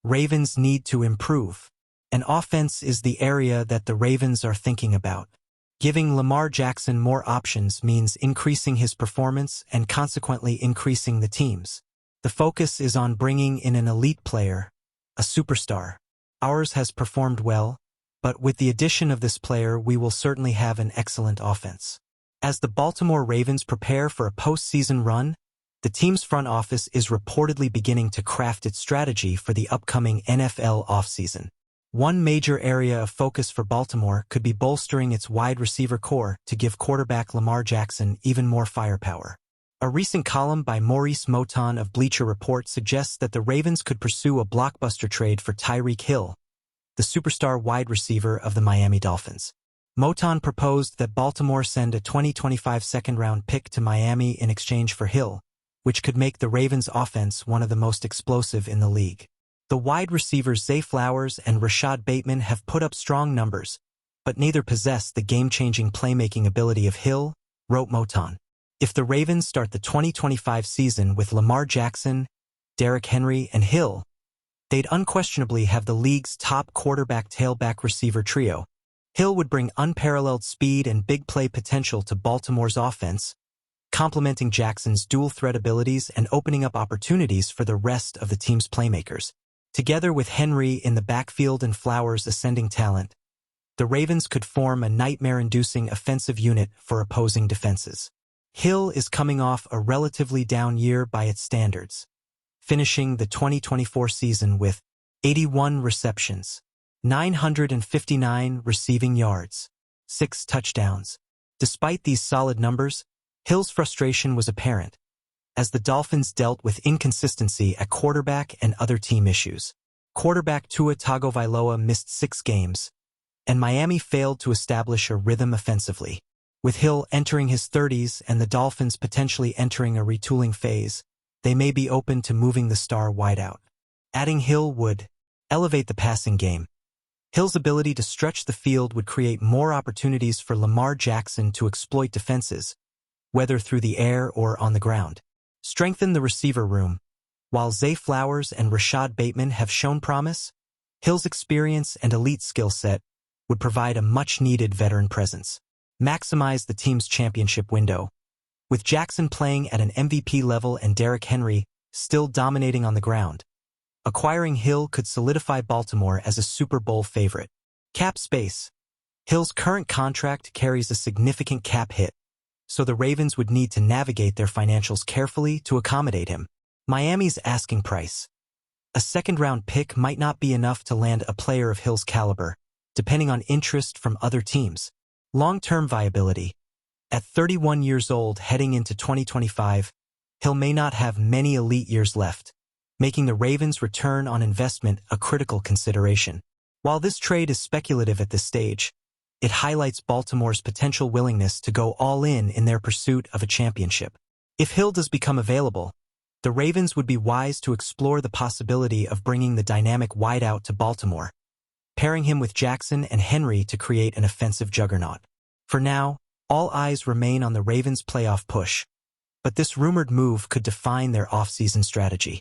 Ravens need to improve. And offense is the area that the Ravens are thinking about. Giving Lamar Jackson more options means increasing his performance and consequently increasing the team's. The focus is on bringing in an elite player, a superstar. Ours has performed well, but with the addition of this player we will certainly have an excellent offense. As the Baltimore Ravens prepare for a postseason run, the team's front office is reportedly beginning to craft its strategy for the upcoming NFL offseason. One major area of focus for Baltimore could be bolstering its wide receiver core to give quarterback Lamar Jackson even more firepower. A recent column by Maurice Moton of Bleacher Report suggests that the Ravens could pursue a blockbuster trade for Tyreek Hill, the superstar wide receiver of the Miami Dolphins. Moton proposed that Baltimore send a 2025 second-round pick to Miami in exchange for Hill, which could make the Ravens' offense one of the most explosive in the league. The wide receivers Zay Flowers and Rashad Bateman have put up strong numbers, but neither possess the game-changing playmaking ability of Hill, wrote Moton. If the Ravens start the 2025 season with Lamar Jackson, Derrick Henry, and Hill, they'd unquestionably have the league's top quarterback-tailback receiver trio. Hill would bring unparalleled speed and big play potential to Baltimore's offense, complementing Jackson's dual-threat abilities and opening up opportunities for the rest of the team's playmakers. Together with Henry in the backfield and Flowers' ascending talent, the Ravens could form a nightmare-inducing offensive unit for opposing defenses. Hill is coming off a relatively down year by its standards, finishing the 2024 season with 81 receptions, 959 receiving yards, 6 touchdowns. Despite these solid numbers, Hill's frustration was apparent, as the Dolphins dealt with inconsistency at quarterback and other team issues. Quarterback Tua Tagovailoa missed 6 games, and Miami failed to establish a rhythm offensively. With Hill entering his 30s and the Dolphins potentially entering a retooling phase, they may be open to moving the star wideout. Adding Hill would elevate the passing game. Hill's ability to stretch the field would create more opportunities for Lamar Jackson to exploit defenses, whether through the air or on the ground. Strengthen the receiver room. While Zay Flowers and Rashad Bateman have shown promise, Hill's experience and elite skill set would provide a much-needed veteran presence. Maximize the team's championship window. With Jackson playing at an MVP level and Derrick Henry still dominating on the ground, acquiring Hill could solidify Baltimore as a Super Bowl favorite. Cap space. Hill's current contract carries a significant cap hit, so the Ravens would need to navigate their financials carefully to accommodate him. Miami's asking price. A second-round pick might not be enough to land a player of Hill's caliber, depending on interest from other teams. Long-term viability. At 31 years old heading into 2025, Hill may not have many elite years left, making the Ravens' return on investment a critical consideration. While this trade is speculative at this stage, it highlights Baltimore's potential willingness to go all in their pursuit of a championship. If Hill does become available, the Ravens would be wise to explore the possibility of bringing the dynamic wideout to Baltimore, pairing him with Jackson and Henry to create an offensive juggernaut. For now, all eyes remain on the Ravens' playoff push, but this rumored move could define their offseason strategy.